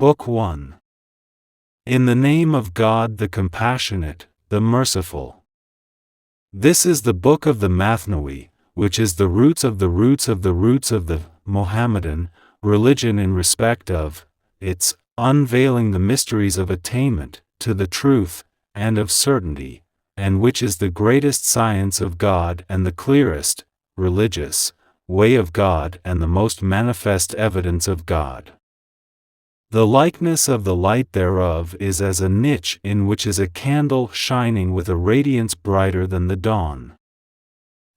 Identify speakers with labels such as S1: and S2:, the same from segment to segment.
S1: Book 1. In the name of God the Compassionate, the Merciful. This is the book of the Mathnawi, which is the roots of the roots of the roots of the Mohammedan religion in respect of its unveiling the mysteries of attainment to the truth and of certainty, and which is the greatest science of God and the clearest, religious, way of God and the most manifest evidence of God. The likeness of the light thereof is as a niche in which is a candle shining with a radiance brighter than the dawn.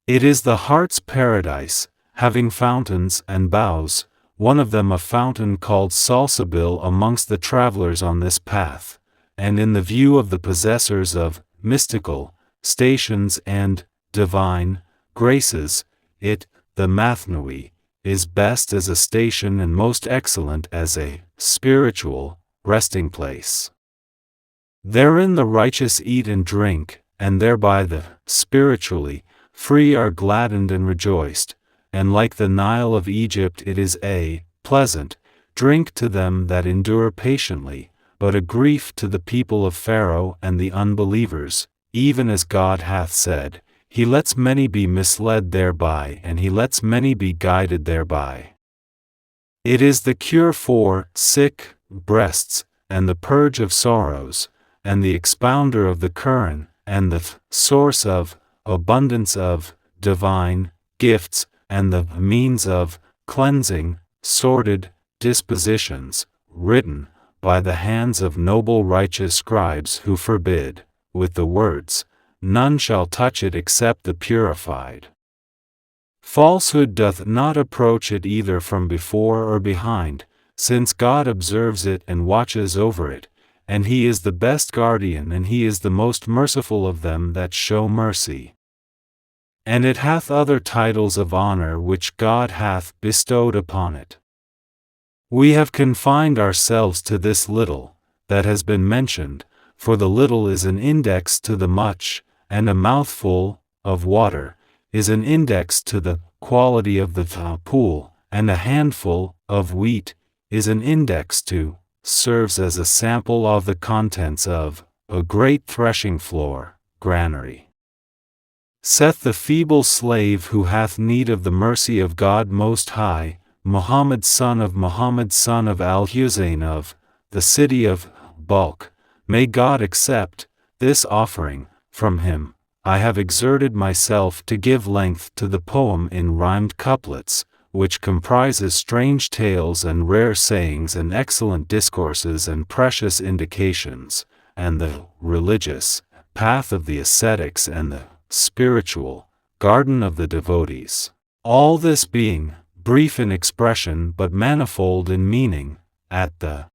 S1: It is the heart's paradise, having fountains and boughs, one of them a fountain called Salsabil amongst the travelers on this path, and in the view of the possessors of mystical stations and divine graces, it, the Mathnawi, is best as a station and most excellent as a spiritual resting place. Therein the righteous eat and drink, and thereby the spiritually free are gladdened and rejoiced, and like the Nile of Egypt it is a pleasant drink to them that endure patiently, but a grief to the people of Pharaoh and the unbelievers, even as God hath said, He lets many be misled thereby and He lets many be guided thereby. It is the cure for sick breasts, and the purge of sorrows, and the expounder of the Quran, and the source of abundance of divine gifts, and the means of cleansing sordid dispositions, written by the hands of noble righteous scribes who forbid, with the words, none shall touch it except the purified. Falsehood doth not approach it either from before or behind, since God observes it and watches over it, and He is the best guardian and He is the most merciful of them that show mercy. And it hath other titles of honor which God hath bestowed upon it. We have confined ourselves to this little, that has been mentioned, for the little is an index to the much, and a mouthful of water is an index to the quality of the pool, and a handful of wheat is an index to, serves as a sample of the contents of a great threshing floor, granary. Saith the feeble slave who hath need of the mercy of God Most High, Muhammad son of Al-Husayn of the city of Balkh, may God accept this offering from him. I have exerted myself to give length to the poem in rhymed couplets, which comprises strange tales and rare sayings and excellent discourses and precious indications, and the religious path of the ascetics and the spiritual garden of the devotees. All this being brief in expression but manifold in meaning, at the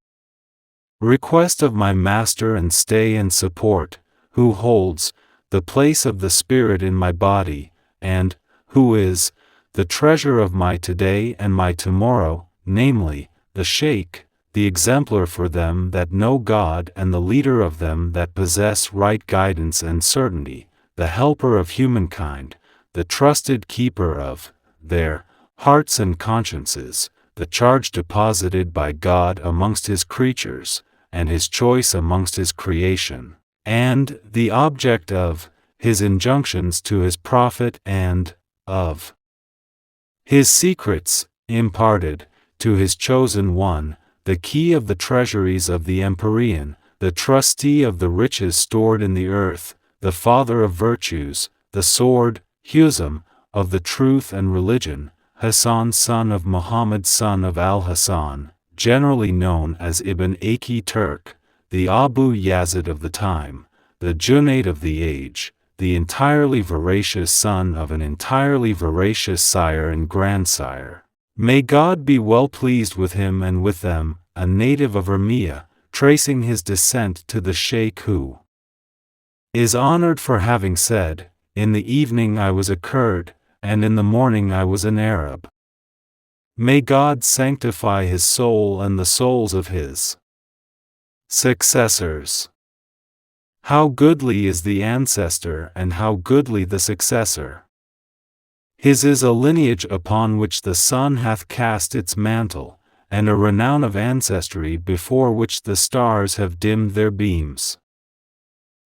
S1: request of my master and stay and support, who holds the place of the spirit in my body, and who is the treasure of my today and my tomorrow, namely, the Shaykh, the exemplar for them that know God and the leader of them that possess right guidance and certainty, the helper of humankind, the trusted keeper of their hearts and consciences, the charge deposited by God amongst His creatures, and His choice amongst His creation, and the object of His injunctions to His prophet and of His secrets, imparted to His chosen one, the key of the treasuries of the Empyrean, the trustee of the riches stored in the earth, the father of virtues, the sword, Husam, of the truth and religion, Hassan son of Muhammad son of Al-Hassan, generally known as Ibn Aki Turk, the Abu Yazid of the time, the Junaid of the age, the entirely veracious son of an entirely veracious sire and grandsire. May God be well pleased with him and with them, a native of Urmia, tracing his descent to the Shaykh who is honored for having said, in the evening I was a Kurd, and in the morning I was an Arab. May God sanctify his soul and the souls of his successors. How goodly is the ancestor and how goodly the successor. His is a lineage upon which the sun hath cast its mantle, and a renown of ancestry before which the stars have dimmed their beams.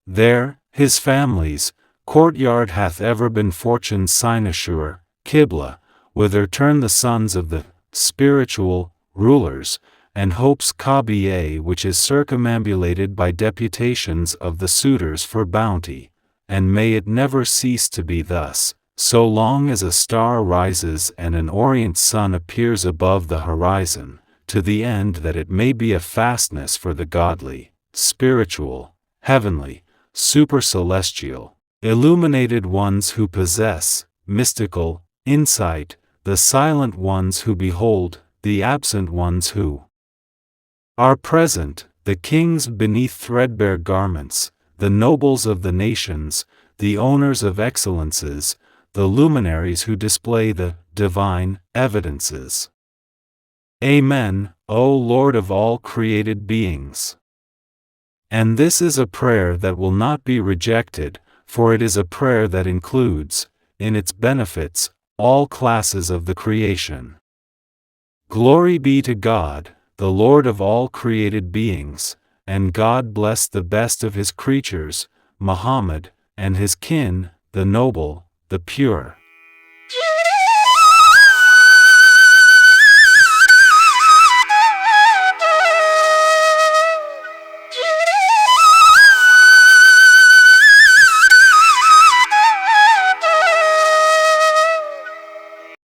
S1: There, his family's courtyard hath ever been fortune's cynosure, Qibla, whither turn the sons of the spiritual rulers, and hope's Kabiye, which is circumambulated by deputations of the suitors for bounty, and may it never cease to be thus, so long as a star rises and an orient sun appears above the horizon, to the end that it may be a fastness for the godly, spiritual, heavenly, supercelestial, illuminated ones who possess mystical insight, the silent ones who behold, the absent ones who are present, the kings beneath threadbare garments, the nobles of the nations, the owners of excellences, the luminaries who display the divine evidences. Amen, O Lord of all created beings. And this is a prayer that will not be rejected, for it is a prayer that includes, in its benefits, all classes of the creation. Glory be to God, the Lord of all created beings, and God bless the best of his creatures, Muhammad, and his kin, the noble, the pure.